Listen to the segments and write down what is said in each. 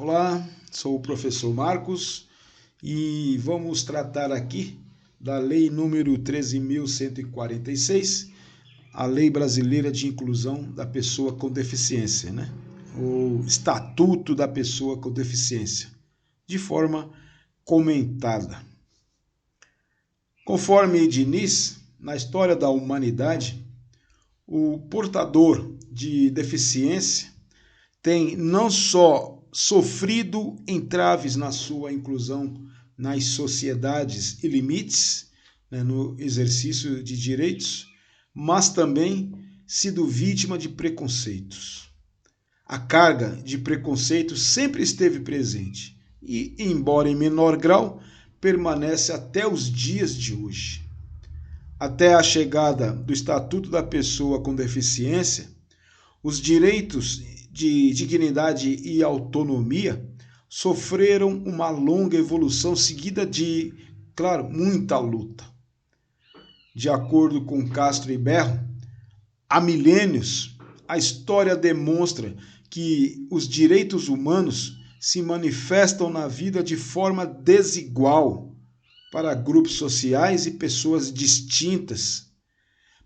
Olá, sou o professor Marcos e vamos tratar aqui da Lei número 13.146, a Lei Brasileira de Inclusão da Pessoa com Deficiência, né? O Estatuto da Pessoa com Deficiência, de forma comentada. Conforme Diniz, na história da humanidade, o portador de deficiência tem não só sofrido entraves na sua inclusão nas sociedades e limites, né, no exercício de direitos, mas também sido vítima de preconceitos. A carga de preconceito sempre esteve presente e, embora em menor grau, permanece até os dias de hoje. Até a chegada do Estatuto da Pessoa com Deficiência, os direitos de dignidade e autonomia sofreram uma longa evolução seguida de, claro, muita luta. De acordo com Castro e Berro, há milênios, a história demonstra que os direitos humanos se manifestam na vida de forma desigual para grupos sociais e pessoas distintas.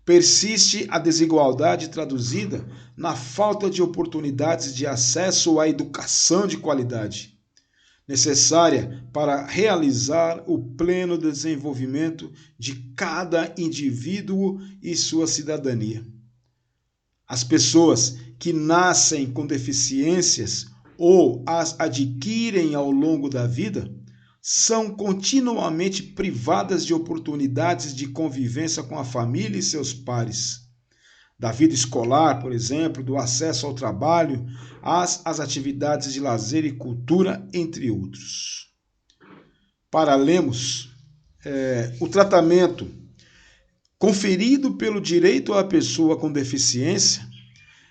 Persiste a desigualdade traduzida na falta de oportunidades de acesso à educação de qualidade, necessária para realizar o pleno desenvolvimento de cada indivíduo e sua cidadania. As pessoas que nascem com deficiências ou as adquirem ao longo da vida são continuamente privadas de oportunidades de convivência com a família e seus pares, da vida escolar, por exemplo, do acesso ao trabalho, às atividades de lazer e cultura, entre outros. Para Lemos, o tratamento conferido pelo direito à pessoa com deficiência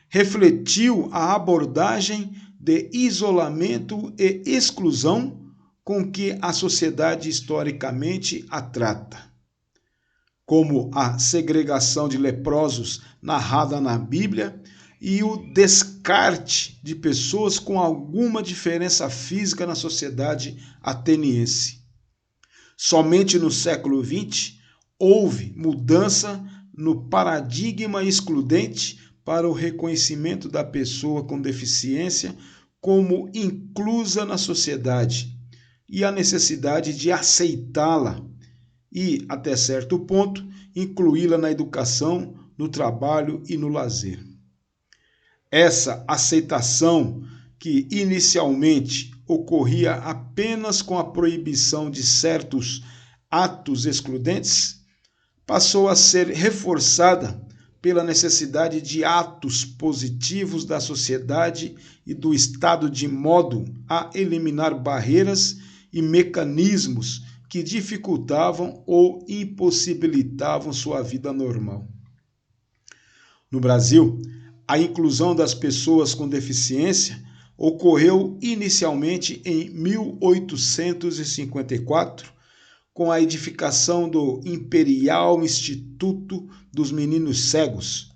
refletiu a abordagem de isolamento e exclusão com que a sociedade historicamente a trata, como a segregação de leprosos narrada na Bíblia e o descarte de pessoas com alguma diferença física na sociedade ateniense. Somente no século XX houve mudança no paradigma excludente para o reconhecimento da pessoa com deficiência como inclusa na sociedade e a necessidade de aceitá-la e, até certo ponto, incluí-la na educação, no trabalho e no lazer. Essa aceitação, que inicialmente ocorria apenas com a proibição de certos atos excludentes, passou a ser reforçada pela necessidade de atos positivos da sociedade e do Estado de modo a eliminar barreiras e mecanismos que dificultavam ou impossibilitavam sua vida normal. No Brasil, a inclusão das pessoas com deficiência ocorreu inicialmente em 1854, com a edificação do Imperial Instituto dos Meninos Cegos,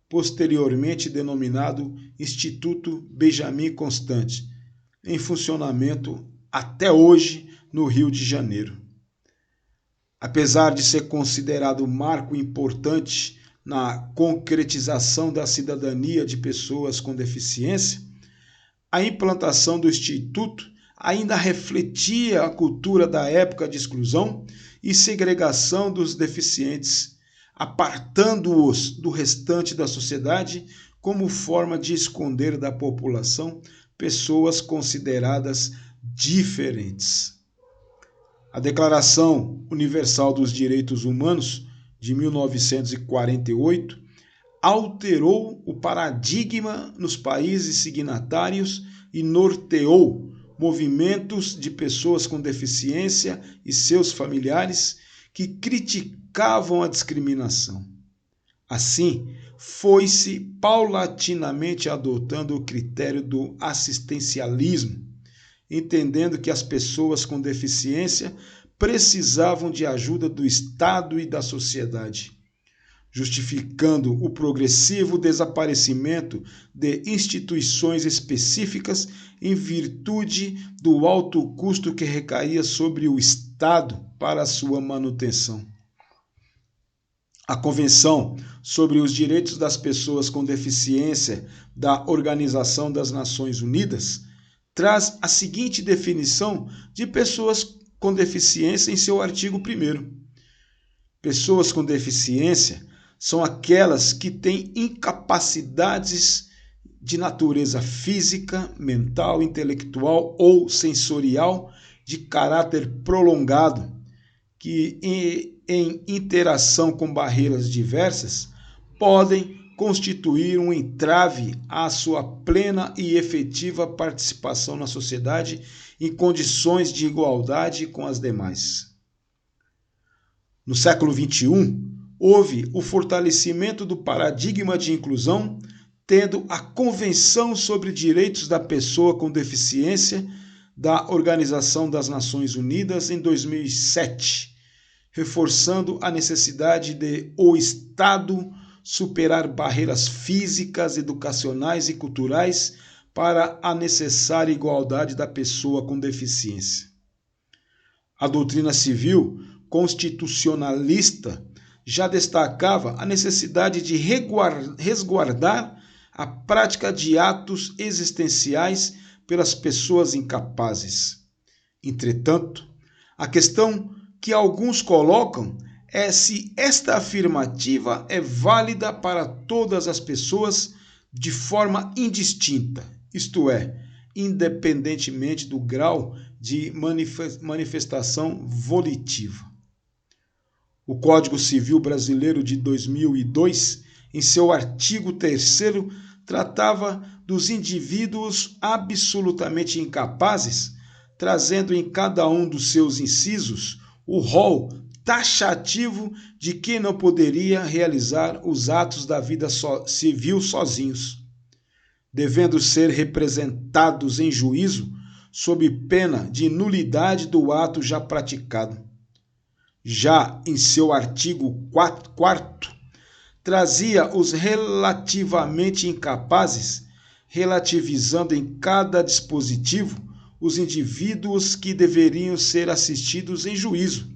posteriormente denominado Instituto Benjamin Constant, em funcionamento até hoje no Rio de Janeiro. Apesar de ser considerado um marco importante na concretização da cidadania de pessoas com deficiência, a implantação do Instituto ainda refletia a cultura da época de exclusão e segregação dos deficientes, apartando-os do restante da sociedade como forma de esconder da população pessoas consideradas diferentes. A Declaração Universal dos Direitos Humanos, de 1948, alterou o paradigma nos países signatários e norteou movimentos de pessoas com deficiência e seus familiares que criticavam a discriminação. Assim, foi-se paulatinamente adotando o critério do assistencialismo, entendendo que as pessoas com deficiência precisavam de ajuda do Estado e da sociedade, justificando o progressivo desaparecimento de instituições específicas em virtude do alto custo que recaía sobre o Estado para sua manutenção. A Convenção sobre os Direitos das Pessoas com Deficiência da Organização das Nações Unidas traz a seguinte definição de pessoas com deficiência em seu artigo 1º. Pessoas com deficiência são aquelas que têm incapacidades de natureza física, mental, intelectual ou sensorial de caráter prolongado, que em interação com barreiras diversas podem constituir um entrave à sua plena e efetiva participação na sociedade em condições de igualdade com as demais. No século XXI, houve o fortalecimento do paradigma de inclusão, tendo a Convenção sobre Direitos da Pessoa com Deficiência da Organização das Nações Unidas em 2007, reforçando a necessidade de o Estado superar barreiras físicas, educacionais e culturais para a necessária igualdade da pessoa com deficiência. A doutrina civil constitucionalista já destacava a necessidade de resguardar a prática de atos existenciais pelas pessoas incapazes. Entretanto, a questão que alguns colocam é se esta afirmativa é válida para todas as pessoas de forma indistinta, isto é, independentemente do grau de manifestação volitiva. O Código Civil Brasileiro de 2002, em seu artigo 3º, tratava dos indivíduos absolutamente incapazes, trazendo em cada um dos seus incisos o rol taxativo de quem não poderia realizar os atos da vida civil sozinhos, devendo ser representados em juízo sob pena de nulidade do ato já praticado. Já em seu artigo 4º, trazia os relativamente incapazes, relativizando em cada dispositivo os indivíduos que deveriam ser assistidos em juízo,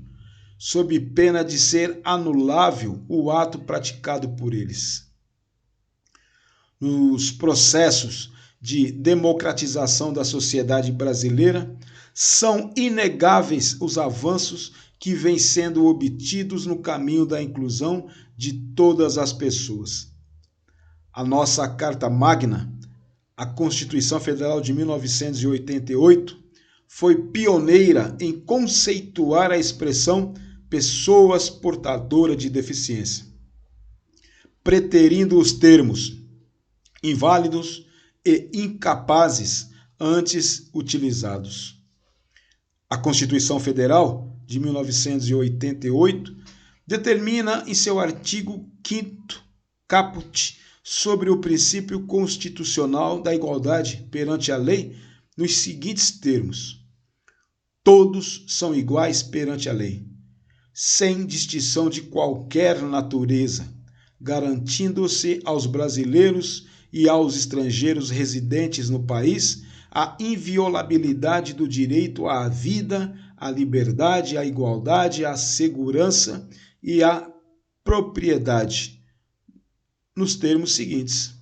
sob pena de ser anulável o ato praticado por eles. Nos processos de democratização da sociedade brasileira, são inegáveis os avanços que vêm sendo obtidos no caminho da inclusão de todas as pessoas. A nossa Carta Magna, a Constituição Federal de 1988, foi pioneira em conceituar a expressão pessoas portadoras de deficiência, preterindo os termos inválidos e incapazes antes utilizados. A Constituição Federal de 1988 determina em seu artigo 5º caput sobre o princípio constitucional da igualdade perante a lei nos seguintes termos: todos são iguais perante a lei, sem distinção de qualquer natureza, garantindo-se aos brasileiros e aos estrangeiros residentes no país a inviolabilidade do direito à vida, à liberdade, à igualdade, à segurança e à propriedade, nos termos seguintes.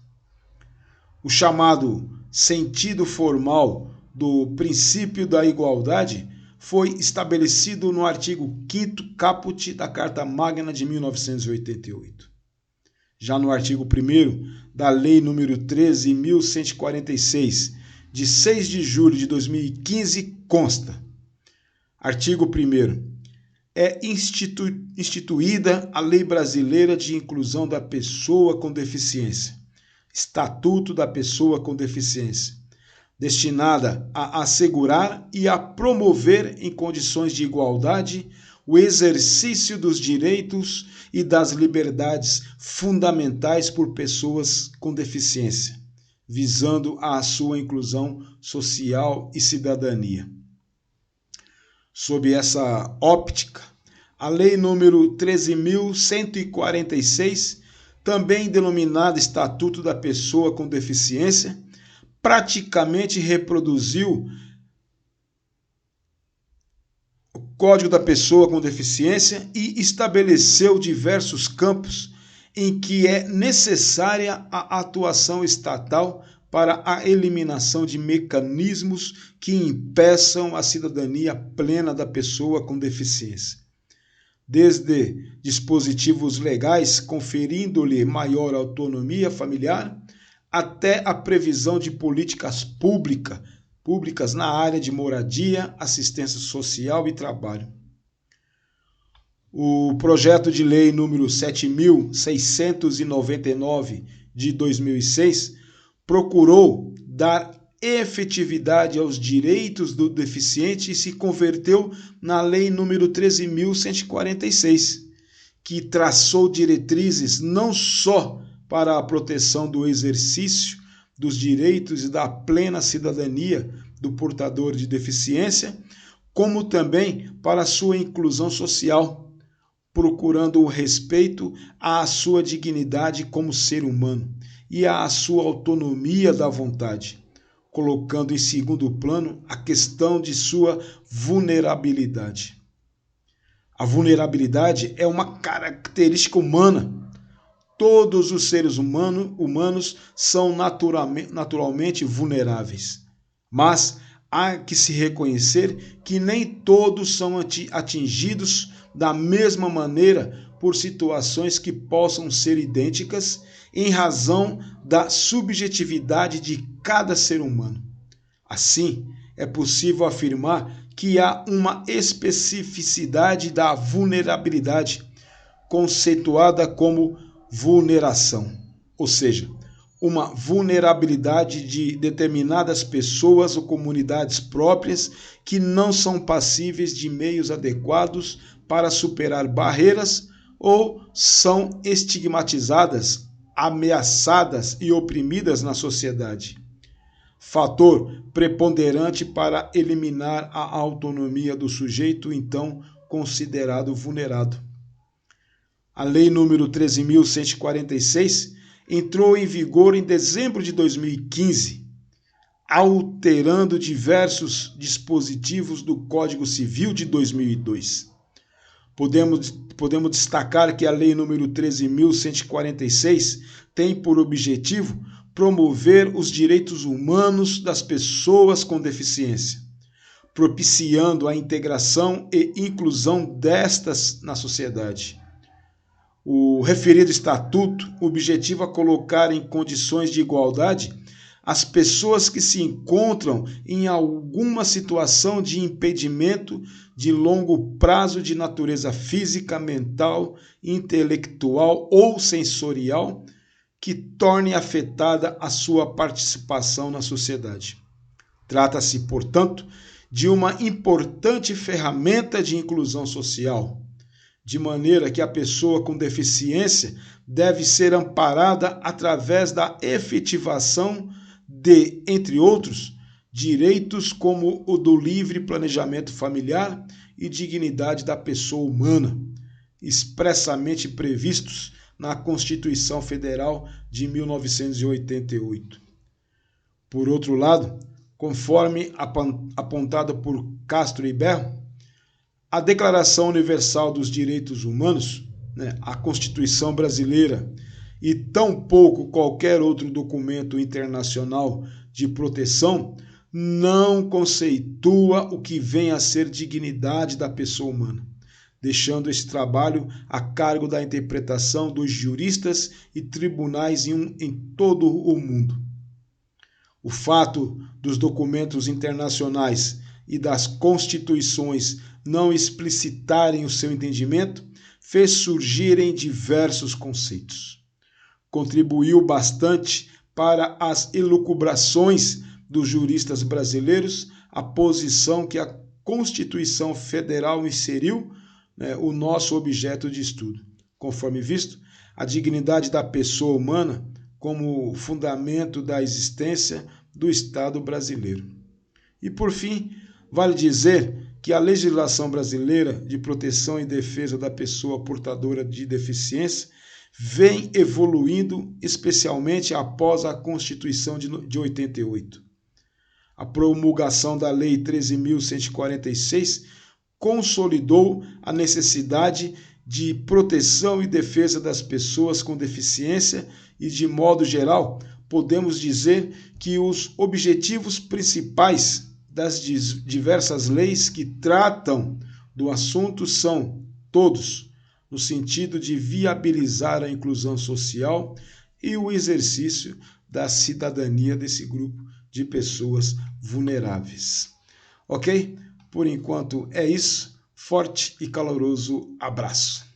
O chamado sentido formal do princípio da igualdade foi estabelecido no artigo 5º caput da Carta Magna de 1988. Já no artigo 1º da Lei nº 13.146, de 6 de julho de 2015, consta: artigo 1º. É instituída a Lei Brasileira de Inclusão da Pessoa com Deficiência, Estatuto da Pessoa com Deficiência, destinada a assegurar e a promover em condições de igualdade o exercício dos direitos e das liberdades fundamentais por pessoas com deficiência, visando a sua inclusão social e cidadania. Sob essa óptica, A Lei número 13.146, também denominada Estatuto da Pessoa com Deficiência, praticamente reproduziu o Código da Pessoa com Deficiência e estabeleceu diversos campos em que é necessária a atuação estatal para a eliminação de mecanismos que impeçam a cidadania plena da pessoa com deficiência. Desde dispositivos legais conferindo-lhe maior autonomia familiar, até a previsão de políticas públicas na área de moradia, assistência social e trabalho. O projeto de lei número 7.699 de 2006 procurou dar efetividade aos direitos do deficiente e se converteu na lei número 13.146, que traçou diretrizes não só para a proteção do exercício dos direitos e da plena cidadania do portador de deficiência, como também para sua inclusão social, procurando o respeito à sua dignidade como ser humano e à sua autonomia da vontade, colocando em segundo plano a questão de sua vulnerabilidade. A vulnerabilidade é uma característica humana. Todos os seres humanos são naturalmente vulneráveis, mas há que se reconhecer que nem todos são atingidos da mesma maneira por situações que possam ser idênticas em razão da subjetividade de cada ser humano. Assim, é possível afirmar que há uma especificidade da vulnerabilidade, conceituada como vulneração, ou seja, uma vulnerabilidade de determinadas pessoas ou comunidades próprias que não são passíveis de meios adequados para superar barreiras ou são estigmatizadas, ameaçadas e oprimidas na sociedade. Fator preponderante para eliminar a autonomia do sujeito, então considerado vulnerado. A Lei número 13.146 entrou em vigor em dezembro de 2015, alterando diversos dispositivos do Código Civil de 2002. Podemos destacar que a Lei número 13.146 tem por objetivo promover os direitos humanos das pessoas com deficiência, propiciando a integração e inclusão destas na sociedade. O referido estatuto objetiva colocar em condições de igualdade as pessoas que se encontram em alguma situação de impedimento de longo prazo de natureza física, mental, intelectual ou sensorial que torne afetada a sua participação na sociedade. Trata-se, portanto, de uma importante ferramenta de inclusão social, de maneira que a pessoa com deficiência deve ser amparada através da efetivação de, entre outros, direitos como o do livre planejamento familiar e dignidade da pessoa humana, expressamente previstos na Constituição Federal de 1988. Por outro lado, conforme apontado por Castro e Berro, a Declaração Universal dos Direitos Humanos, a Constituição Brasileira e tampouco qualquer outro documento internacional de proteção não conceitua o que vem a ser dignidade da pessoa humana, deixando esse trabalho a cargo da interpretação dos juristas e tribunais em todo o mundo. O fato dos documentos internacionais e das constituições não explicitarem o seu entendimento fez surgirem diversos conceitos. Contribuiu bastante para as elucubrações dos juristas brasileiros a posição que a Constituição Federal inseriu, o nosso objeto de estudo. Conforme visto, a dignidade da pessoa humana como fundamento da existência do Estado brasileiro. E, por fim, Vale dizer que a legislação brasileira de proteção e defesa da pessoa portadora de deficiência vem evoluindo, especialmente após a Constituição de 88. A promulgação da Lei 13.146 consolidou a necessidade de proteção e defesa das pessoas com deficiência e, de modo geral, podemos dizer que os objetivos principais das diversas leis que tratam do assunto são todos no sentido de viabilizar a inclusão social e o exercício da cidadania desse grupo de pessoas vulneráveis. Ok? Por enquanto é isso. Forte e caloroso abraço.